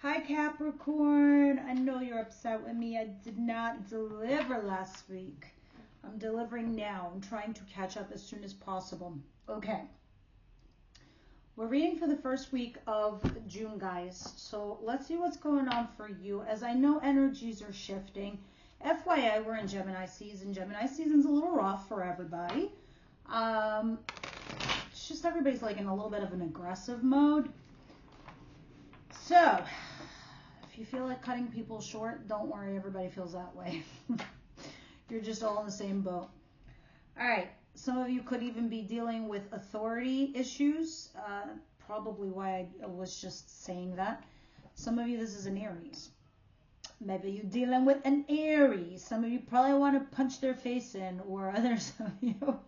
Hi Capricorn, I know you're upset with me. I did not deliver last week. I'm delivering now. I'm trying to catch up as soon as possible. Okay. We're reading for the first week of June, guys. So let's see what's going on for you. As I know energies are shifting. FYI, we're in Gemini season. Gemini season's a little rough for everybody. It's just everybody's like in a little bit of an aggressive mode. So, if you feel like cutting people short, don't worry, everybody feels that way. You're just all in the same boat. All right, some of you could even be dealing with authority issues, probably why I was just saying that. Some of you, this is an Aries. Maybe you're dealing with an Aries. Some of you probably want to punch their face in, or others of you,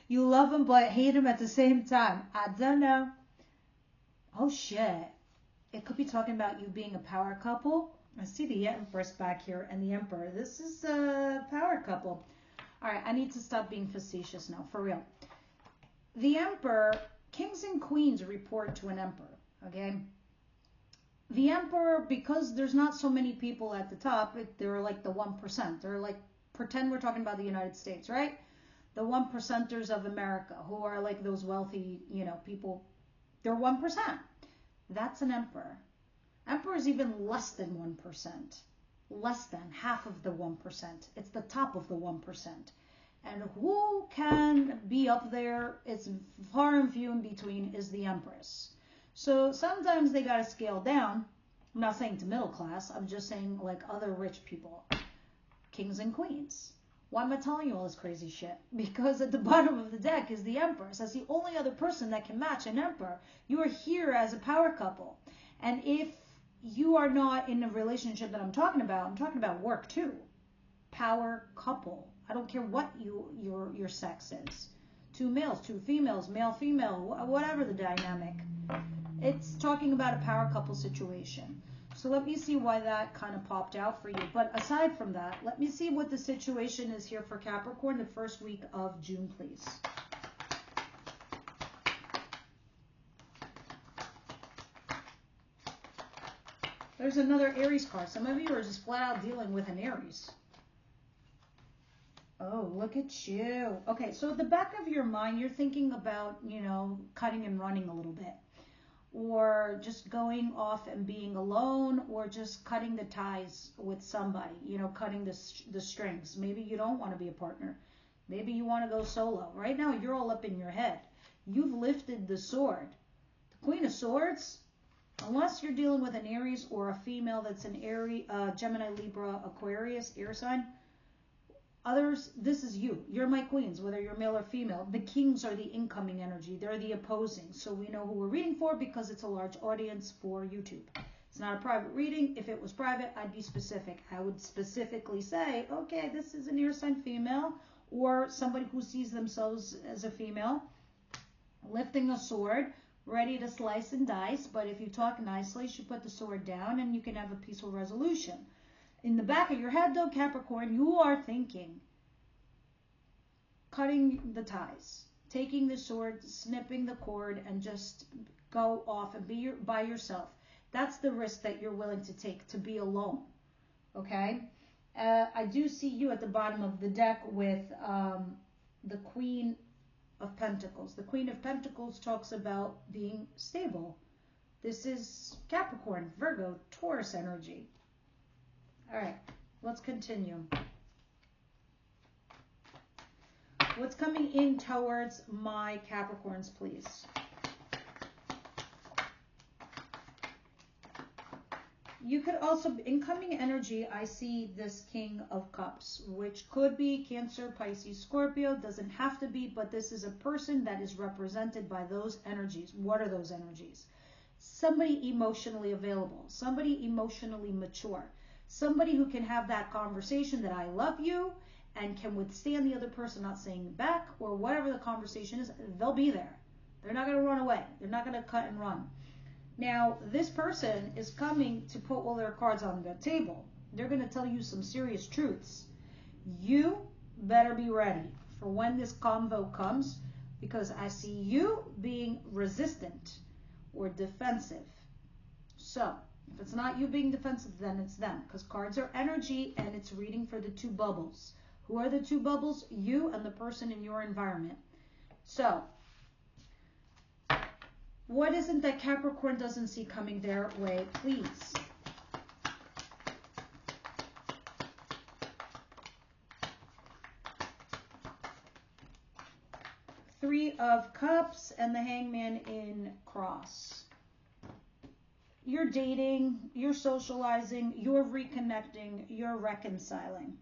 you love them but hate them at the same time. I don't know. Oh, shit. It could be talking about you being a power couple. I see the Empress back here and the Emperor. This is a power couple. All right, I need to stop being facetious now, for real. The Emperor, kings and queens report to an emperor, okay? The Emperor, because there's not so many people at the top, they're like the 1%. They're like, pretend we're talking about the United States, right? The 1%ers of America, who are like those wealthy, you know, people. They're 1%. That's an emperor. Emperor is even less than 1%. Less than half of the 1%. It's the top of the 1%. And who can be up there, it's far and few in between, is the Empress. So sometimes they got to scale down. I'm not saying to middle class. I'm just saying like other rich people. Kings and queens. Why am I telling you all this crazy shit? Because at the bottom of the deck is the Empress. That's the only other person that can match an emperor. You are here as a power couple. And if you are not in a relationship that I'm talking about work too. Power couple. I don't care what your sex is. 2 males, 2 females, male, female, whatever the dynamic. It's talking about a power couple situation. So let me see why that kind of popped out for you. But aside from that, let me see what the situation is here for Capricorn the first week of June, please. There's another Aries card. Some of you are just flat out dealing with an Aries. Oh, look at you. Okay, so at the back of your mind, you're thinking about, you know, cutting and running a little bit. Or just going off and being alone, or just cutting the ties with somebody, you know, cutting the strings. Maybe you don't want to be a partner. Maybe you want to go solo. Right now, you're all up in your head. You've lifted the sword. The Queen of Swords, unless you're dealing with an Aries or a female that's an Aries, Gemini, Libra, Aquarius, air sign, others, this is you. You're my queens, whether you're male or female. The kings are the incoming energy. They're the opposing. So we know who we're reading for because it's a large audience for YouTube. It's not a private reading. If it was private, I'd be specific. I would specifically say, okay, this is an air sign female or somebody who sees themselves as a female, lifting a sword, ready to slice and dice. But if you talk nicely, you put the sword down and you can have a peaceful resolution. In the back of your head, though, Capricorn, you are thinking cutting the ties, taking the sword, snipping the cord, and just go off and be by yourself. That's the risk that you're willing to take, to be alone, okay? I do see you at the bottom of the deck with the Queen of Pentacles. The Queen of Pentacles talks about being stable. This is Capricorn, Virgo, Taurus energy. All right, let's continue. What's coming in towards my Capricorns, please? You could also, incoming energy, I see this King of Cups, which could be Cancer, Pisces, Scorpio. Doesn't have to be, but this is a person that is represented by those energies. What are those energies? Somebody emotionally available, somebody emotionally mature. Somebody who can have that conversation that I love you and can withstand the other person not saying it back, or whatever the conversation is, they'll be there. They're not going to run away. They're not going to cut and run. Now, this person is coming to put all their cards on the table. They're going to tell you some serious truths. You better be ready for when this convo comes, because I see you being resistant or defensive. So, If it's not you being defensive, then it's them. Because cards are energy, and it's reading for the two bubbles. Who are the two bubbles? You and the person in your environment. So, what is it that Capricorn doesn't see coming their way, please? Three of Cups and the Hangman in cross. You're dating, you're socializing, you're reconnecting, you're reconciling.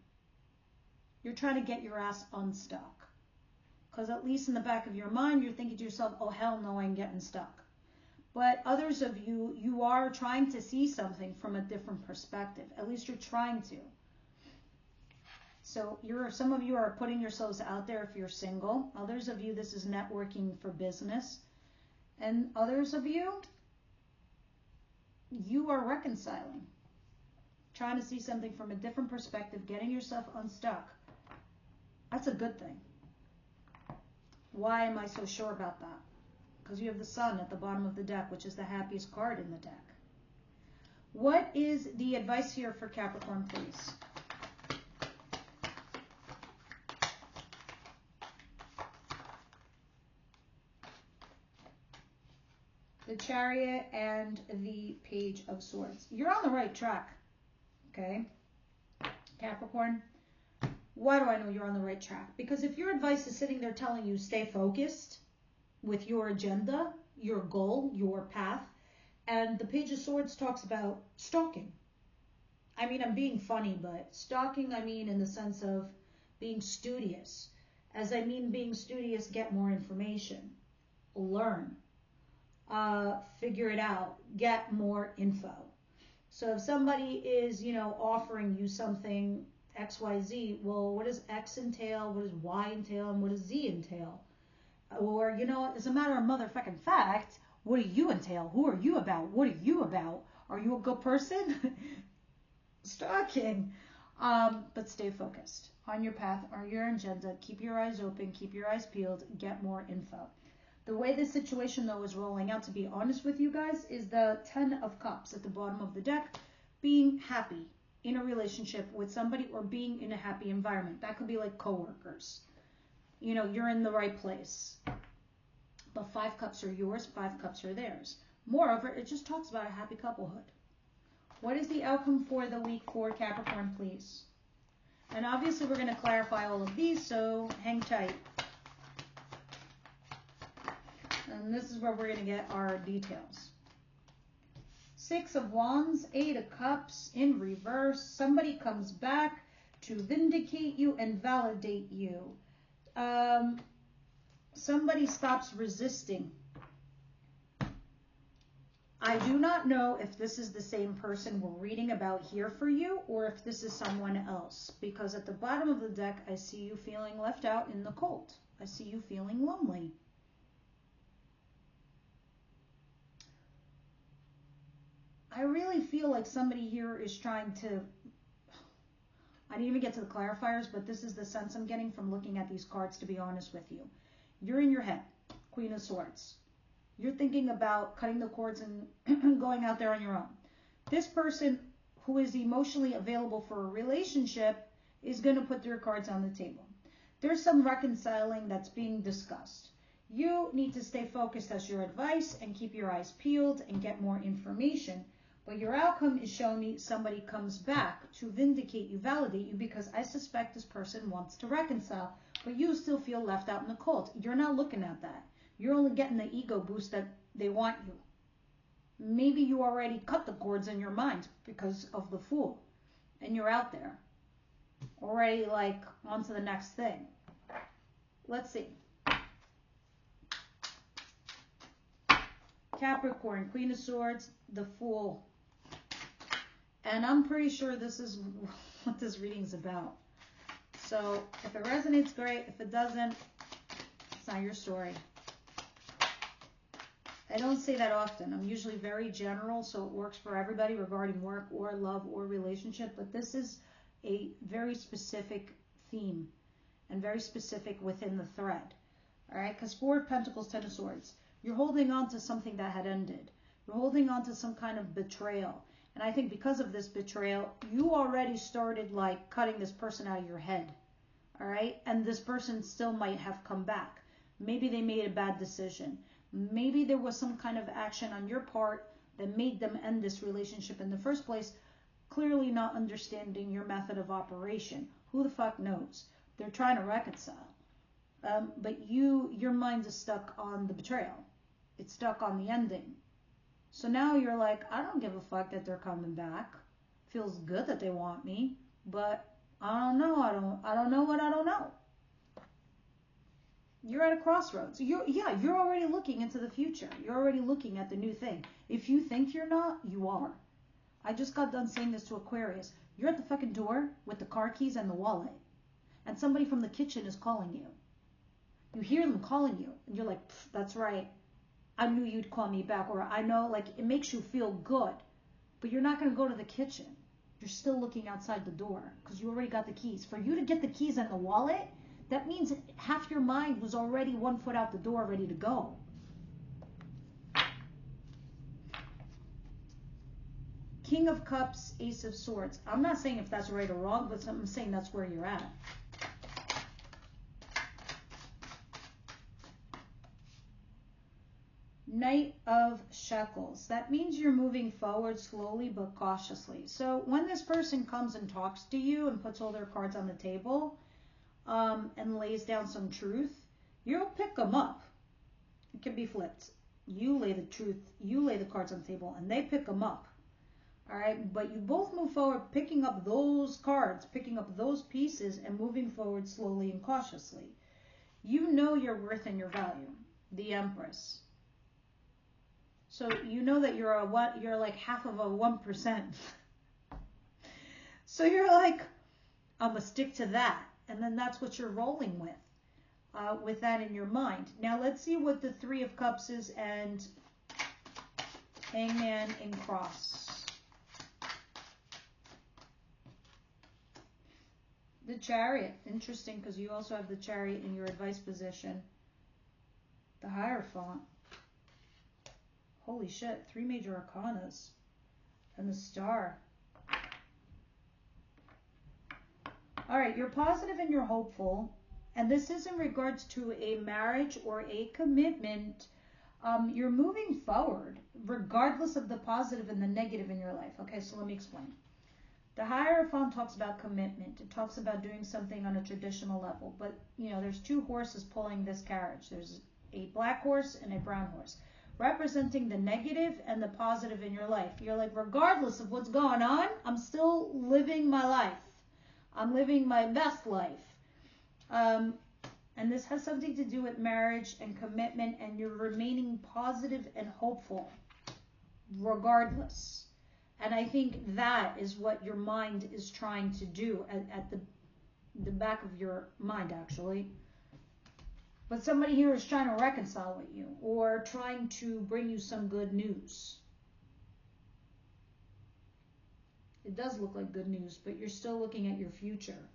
You're trying to get your ass unstuck. Because at least in the back of your mind, you're thinking to yourself, oh, hell no, I'm getting stuck. But others of you, you are trying to see something from a different perspective. At least you're trying to. So some of you are putting yourselves out there if you're single. Others of you, this is networking for business. And others of you, you are reconciling. Trying to see something from a different perspective, getting yourself unstuck. That's a good thing. Why am I so sure about that? Because you have the Sun at the bottom of the deck, which is the happiest card in the deck. What is the advice here for Capricorn, please? The Chariot and the Page of Swords. You're on the right track, okay? Capricorn, why do I know you're on the right track? Because if your advice is sitting there telling you stay focused with your agenda, your goal, your path, and the Page of Swords talks about stalking. I mean, I'm being funny, but stalking, I mean in the sense of being studious. As I mean being studious, get more information, learn. Figure it out, get more info. So if somebody is, offering you something XYZ, well, what does X entail? What does Y entail? And what does Z entail? Or, as a matter of motherfucking fact, what do you entail? Who are you about? What are you about? Are you a good person? Stalking. But stay focused on your path, on your agenda. Keep your eyes open, keep your eyes peeled, get more info. The way this situation, though, is rolling out, to be honest with you guys, is the 10 of Cups at the bottom of the deck, being happy in a relationship with somebody or being in a happy environment. That could be like coworkers. You're in the right place. But 5 cups are yours, 5 cups are theirs. Moreover, it just talks about a happy couplehood. What is the outcome for the week for Capricorn, please? And obviously, we're going to clarify all of these, so hang tight. And this is where we're going to get our details. 6 of Wands, 8 of Cups in reverse. Somebody comes back to vindicate you and validate you. Somebody stops resisting. I do not know if this is the same person we're reading about here for you or if this is someone else. Because at the bottom of the deck, I see you feeling left out in the cold. I see you feeling lonely. I really feel like somebody here is trying to, I didn't even get to the clarifiers, but this is the sense I'm getting from looking at these cards, to be honest with you. You're in your head, Queen of Swords. You're thinking about cutting the cords and going out there on your own. This person who is emotionally available for a relationship is going to put their cards on the table. There's some reconciling that's being discussed. You need to stay focused as your advice and keep your eyes peeled and get more information. But your outcome is showing me somebody comes back to vindicate you, validate you, because I suspect this person wants to reconcile, but you still feel left out in the cold. You're not looking at that. You're only getting the ego boost that they want you. Maybe you already cut the cords in your mind because of the Fool, and you're out there, already like on to the next thing. Let's see. Capricorn, Queen of Swords, the Fool. And I'm pretty sure this is what this reading's about. So if it resonates, great. If it doesn't, it's not your story. I don't say that often. I'm usually very general, so it works for everybody regarding work or love or relationship. But this is a very specific theme and very specific within the thread. All right? Because 4 of Pentacles, 10 of Swords. You're holding on to something that had ended. You're holding on to some kind of betrayal. And I think because of this betrayal, you already started like cutting this person out of your head. All right. And this person still might have come back. Maybe they made a bad decision. Maybe there was some kind of action on your part that made them end this relationship in the first place, clearly not understanding your method of operation. Who the fuck knows? They're trying to reconcile. But your mind is stuck on the betrayal. It's stuck on the ending. So now you're like, I don't give a fuck that they're coming back. Feels good that they want me, but I don't know. I don't know what I don't know. You're at a crossroads. You're already looking into the future. You're already looking at the new thing. If you think you're not, you are. I just got done saying this to Aquarius. You're at the fucking door with the car keys and the wallet, and somebody from the kitchen is calling you. You hear them calling you, and you're like, that's right. I knew you'd call me back, or I know, like, it makes you feel good, but you're not going to go to the kitchen. You're still looking outside the door because you already got the keys. For you to get the keys and the wallet, that means half your mind was already 1 foot out the door ready to go. King of Cups, Ace of Swords. I'm not saying if that's right or wrong, but I'm saying that's where you're at. Knight of Shekels. That means you're moving forward slowly but cautiously. So when this person comes and talks to you and puts all their cards on the table and lays down some truth, you'll pick them up. It can be flipped. You lay the truth, you lay the cards on the table, and they pick them up. All right, but you both move forward, picking up those cards, picking up those pieces, and moving forward slowly and cautiously. You know your worth and your value. The Empress. So you know that you're like half of a 1%. So you're like, I'm gonna stick to that, and then that's what you're rolling with that in your mind. Now let's see what the Three of Cups is and Hangman and Cross. The Chariot, interesting because you also have the Chariot in your advice position. The Hierophant. Holy shit, 3 major arcanas. And the Star. All right, you're positive and you're hopeful. And this is in regards to a marriage or a commitment. You're moving forward, regardless of the positive and the negative in your life. Okay, so let me explain. The Hierophant talks about commitment. It talks about doing something on a traditional level. But, you know, there's 2 horses pulling this carriage. There's a black horse and a brown horse, representing the negative and the positive in your life. You're like, regardless of what's going on, I'm still living my life. I'm living my best life. And this has something to do with marriage and commitment, and you're remaining positive and hopeful regardless. And I think that is what your mind is trying to do at the back of your mind, actually. But somebody here is trying to reconcile with you or trying to bring you some good news. It does look like good news, but you're still looking at your future.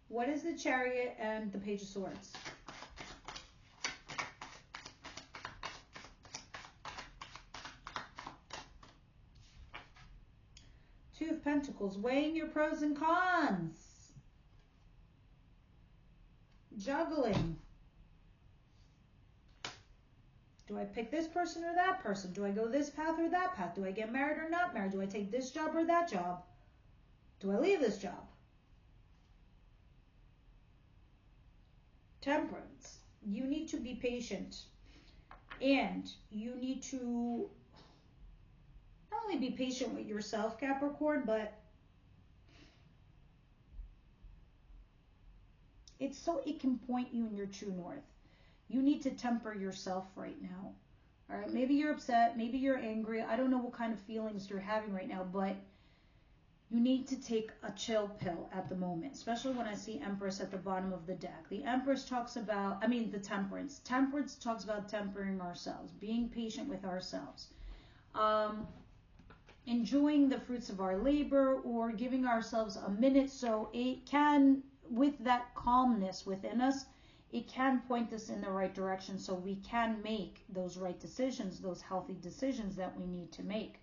What is the Chariot and the Page of Swords? Two of Pentacles, weighing your pros and cons. Juggling. Do I pick this person or that person? Do I go this path or that path? Do I get married or not married? Do I take this job or that job? Do I leave this job? Temperance. You need to be patient. And you need to not only be patient with yourself, Capricorn, but it's so it can point you in your true north. You need to temper yourself right now. All right, maybe you're upset, maybe you're angry. I don't know what kind of feelings you're having right now, but you need to take a chill pill at the moment, especially when I see Empress at the bottom of the deck. The Empress talks about, the Temperance. Temperance talks about tempering ourselves, being patient with ourselves, enjoying the fruits of our labor, or giving ourselves a minute so it can, with that calmness within us, it can point us in the right direction so we can make those right decisions, those healthy decisions that we need to make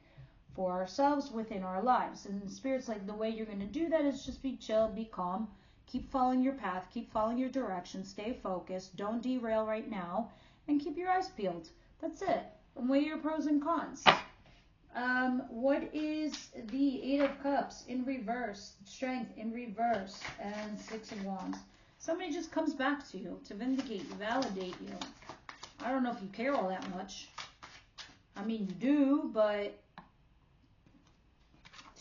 for ourselves within our lives. And Spirit's like, the way you're going to do that is just be chill, be calm, keep following your path, keep following your direction, stay focused, don't derail right now, and keep your eyes peeled. That's it. And weigh your pros and cons. What is the Eight of Cups in reverse, Strength in reverse, and Six of Wands? Somebody just comes back to you to vindicate you, validate you. I don't know if you care all that much. I mean, you do, but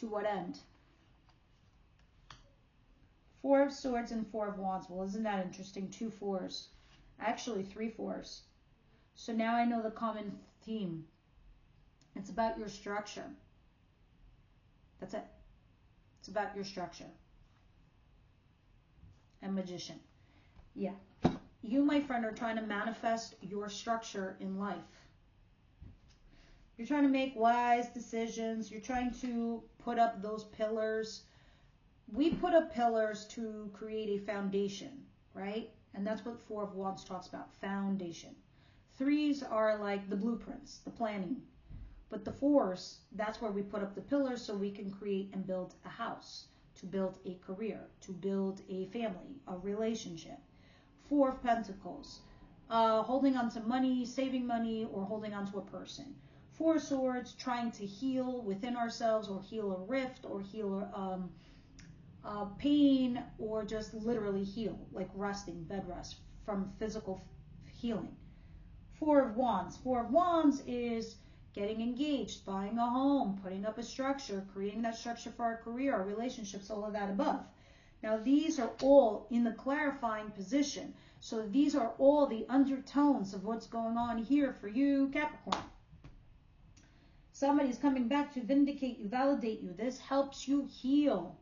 to what end? Four of Swords and Four of Wands. Well, isn't that interesting? 2 4s. Actually, 3 4s. So now I know the common theme. It's about your structure. That's it. It's about your structure. And Magician. Yeah. You, my friend, are trying to manifest your structure in life. You're trying to make wise decisions. You're trying to put up those pillars. We put up pillars to create a foundation, right? And that's what Four of Wands talks about, foundation. 3s are like the blueprints, the planning. But the 4s, that's where we put up the pillars so we can create and build a house, to build a career, to build a family, a relationship. 4 of Pentacles, holding on to money, saving money, or holding on to a person. 4 of Swords, trying to heal within ourselves, or heal a rift, or heal pain, or just literally heal, like resting, bed rest, from physical healing. 4 of Wands. 4 of Wands is getting engaged, buying a home, putting up a structure, creating that structure for our career, our relationships, all of that above. Now, these are all in the clarifying position. So these are all the undertones of what's going on here for you, Capricorn. Somebody's coming back to vindicate you, validate you. This helps you heal.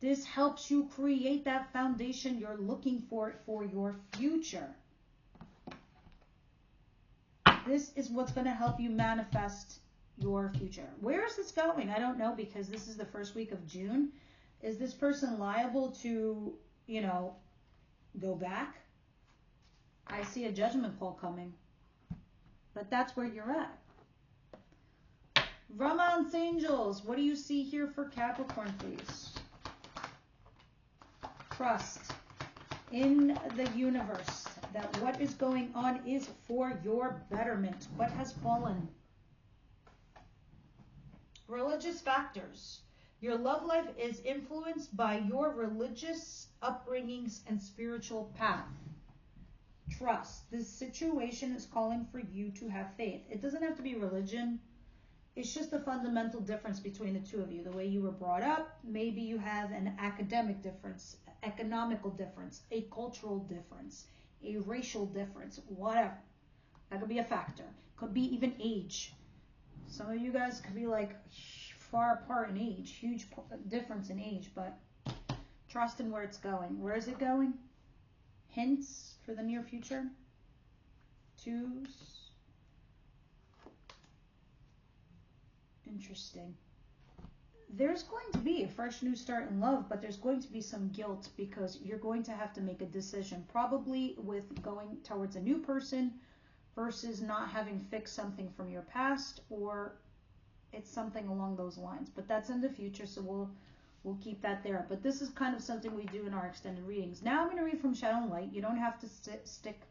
This helps you create that foundation you're looking for your future. This is what's going to help you manifest your future. Where is this going? I don't know, because this is the first week of June. Is this person liable to, go back? I see a judgment call coming. But that's where you're at. Romance Angels, what do you see here for Capricorn, please? Trust in the universe that what is going on is for your betterment. What has fallen? Religious factors. Your love life is influenced by your religious upbringings and spiritual path. Trust. This situation is calling for you to have faith. It doesn't have to be religion. It's just a fundamental difference between the two of you. The way you were brought up, maybe you have an academic difference, economical difference, a cultural difference, a racial difference, whatever. That could be a factor. Could be even age. Some of you guys could be like far apart in age, huge difference in age, but trust in where it's going. Where is it going? Hints for the near future? 2s. Interesting. There's going to be a fresh new start in love, but there's going to be some guilt because you're going to have to make a decision, probably with going towards a new person versus not having fixed something from your past, or it's something along those lines. But that's in the future, so we'll keep that there. But this is kind of something we do in our extended readings. Now I'm going to read from Shadow and Light. You don't have to stick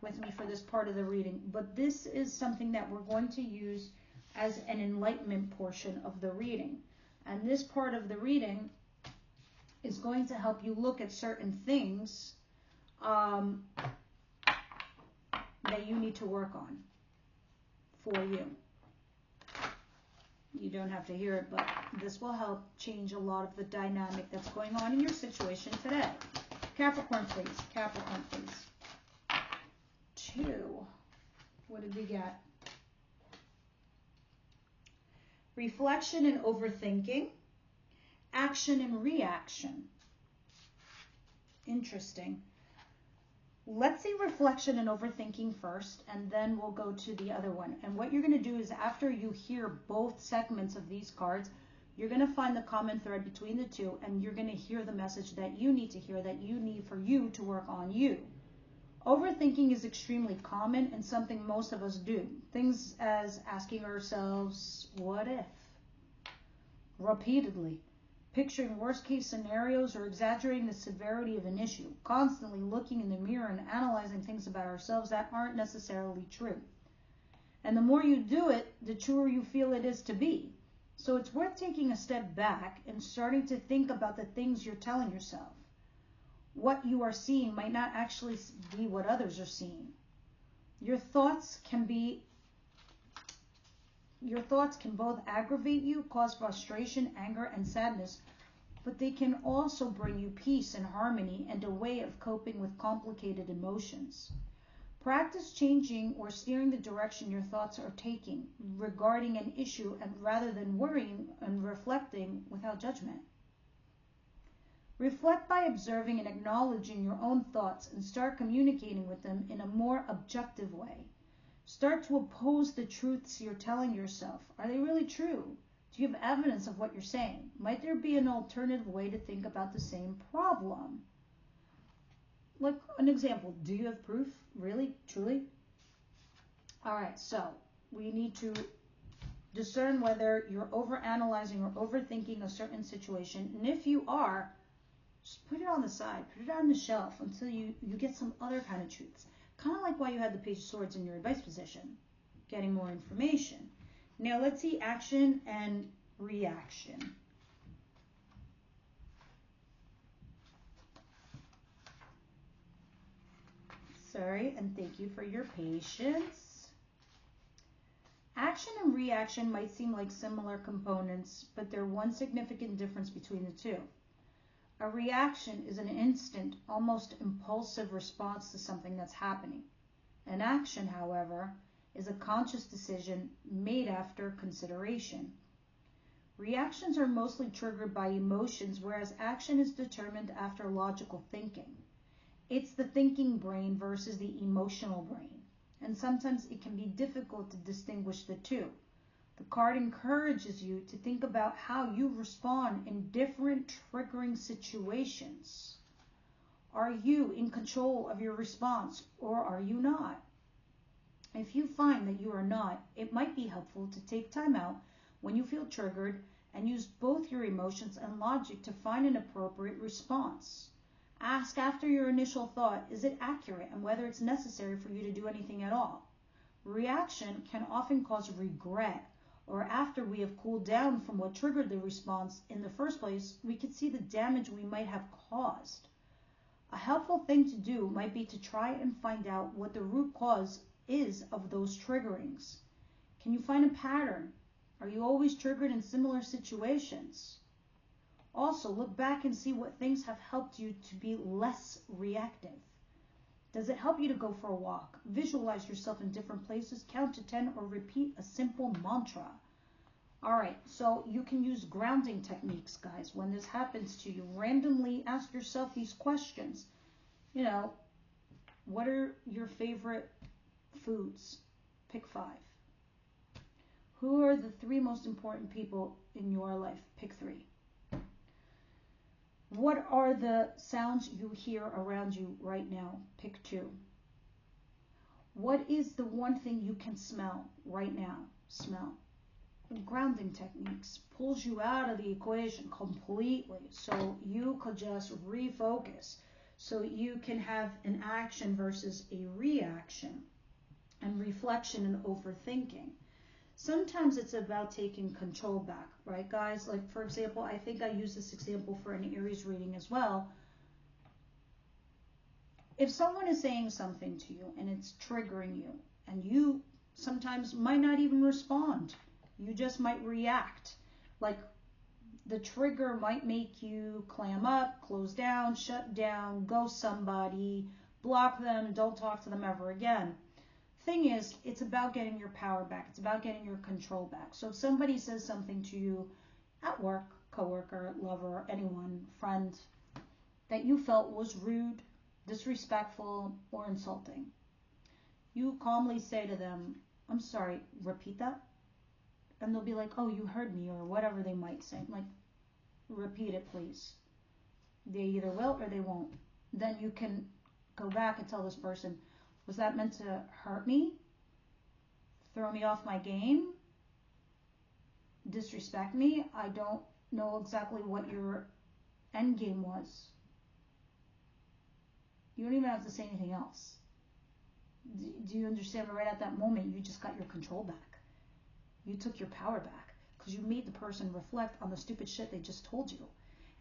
with me for this part of the reading, but this is something that we're going to use as an enlightenment portion of the reading. And this part of the reading is going to help you look at certain things that you need to work on for you. You don't have to hear it, but this will help change a lot of the dynamic that's going on in your situation today. Capricorn, please. Capricorn, please. 2. What did we get? Reflection and overthinking. Action and reaction. Interesting. Let's see reflection and overthinking first, and then we'll go to the other one. And what you're going to do is, after you hear both segments of these cards, you're going to find the common thread between the two, and you're going to hear the message that you need to hear, that you need for you to work on you. Overthinking is extremely common and something most of us do. Things as asking ourselves, what if? Repeatedly. Picturing worst case scenarios or exaggerating the severity of an issue. Constantly looking in the mirror and analyzing things about ourselves that aren't necessarily true. And the more you do it, the truer you feel it is to be. So it's worth taking a step back and starting to think about the things you're telling yourself. What you are seeing might not actually be what others are seeing. Your thoughts can both aggravate you, cause frustration, anger, and sadness, but they can also bring you peace and harmony and a way of coping with complicated emotions. Practice changing or steering the direction your thoughts are taking regarding an issue, and rather than worrying and reflecting without judgment. Reflect by observing and acknowledging your own thoughts and start communicating with them in a more objective way. Start to oppose the truths you're telling yourself. Are they really true? Do you have evidence of what you're saying? Might there be an alternative way to think about the same problem? Like an example, do you have proof? Really? Truly? All right, so we need to discern whether you're overanalyzing or overthinking a certain situation. And if you are, just put it on the side, put it on the shelf until you get some other kind of truths. Kind of like why you had the Page of Swords in your advice position, getting more information. Now let's see action and reaction. Sorry, and thank you for your patience. Action and reaction might seem like similar components, but there's one significant difference between the two. A reaction is an instant, almost impulsive response to something that's happening. An action, however, is a conscious decision made after consideration. Reactions are mostly triggered by emotions, whereas action is determined after logical thinking. It's the thinking brain versus the emotional brain, and sometimes it can be difficult to distinguish the two. The card encourages you to think about how you respond in different triggering situations. Are you in control of your response, or are you not? If you find that you are not, it might be helpful to take time out when you feel triggered and use both your emotions and logic to find an appropriate response. Ask after your initial thought, is it accurate, and whether it's necessary for you to do anything at all. Reaction can often cause regret, or after we have cooled down from what triggered the response in the first place, we can see the damage we might have caused. A helpful thing to do might be to try and find out what the root cause is of those triggerings. Can you find a pattern? Are you always triggered in similar situations? Also, look back and see what things have helped you to be less reactive. Does it help you to go for a walk? Visualize yourself in different places, count to 10, or repeat a simple mantra. All right, so you can use grounding techniques, guys. When this happens to you, randomly ask yourself these questions. You know, what are your favorite foods? Pick 5. Who are the 3 most important people in your life? Pick 3. What are the sounds you hear around you right now? Pick 2. What is the one thing you can smell right now? Smell. And grounding techniques pulls you out of the equation completely, so you could just refocus, so you can have an action versus a reaction, and reflection and overthinking. Sometimes it's about taking control back, right, guys? Like, for example, I think I use this example for an Aries reading as well. If someone is saying something to you and it's triggering you, and you sometimes might not even respond, you just might react. Like, the trigger might make you clam up, close down, shut down, ghost somebody, block them, don't talk to them ever again. Thing is, it's about getting your power back. It's about getting your control back. So if somebody says something to you at work, coworker, lover, anyone, friend, that you felt was rude, disrespectful, or insulting, you calmly say to them, I'm sorry, repeat that? And they'll be like, oh, you heard me, or whatever they might say. Like, repeat it, please. They either will or they won't. Then you can go back and tell this person, was that meant to hurt me? Throw me off my game? Disrespect me? I don't know exactly what your end game was. You don't even have to say anything else. Do you understand? Right at that moment, you just got your control back. You took your power back because you made the person reflect on the stupid shit they just told you,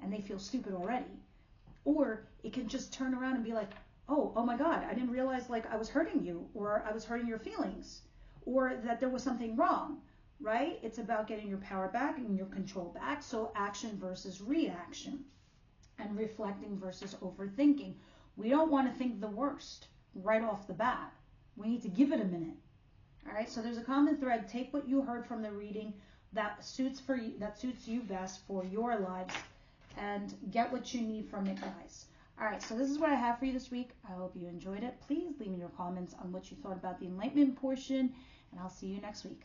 and they feel stupid already. Or it can just turn around and be like, oh my God, I didn't realize like I was hurting you, or I was hurting your feelings, or that there was something wrong, right? It's about getting your power back and your control back. So action versus reaction, and reflecting versus overthinking. We don't want to think the worst right off the bat. We need to give it a minute. All right, so there's a common thread. Take what you heard from the reading that suits you best for your lives, and get what you need from it, guys. All right, so this is what I have for you this week. I hope you enjoyed it. Please leave me your comments on what you thought about the enlightenment portion, and I'll see you next week.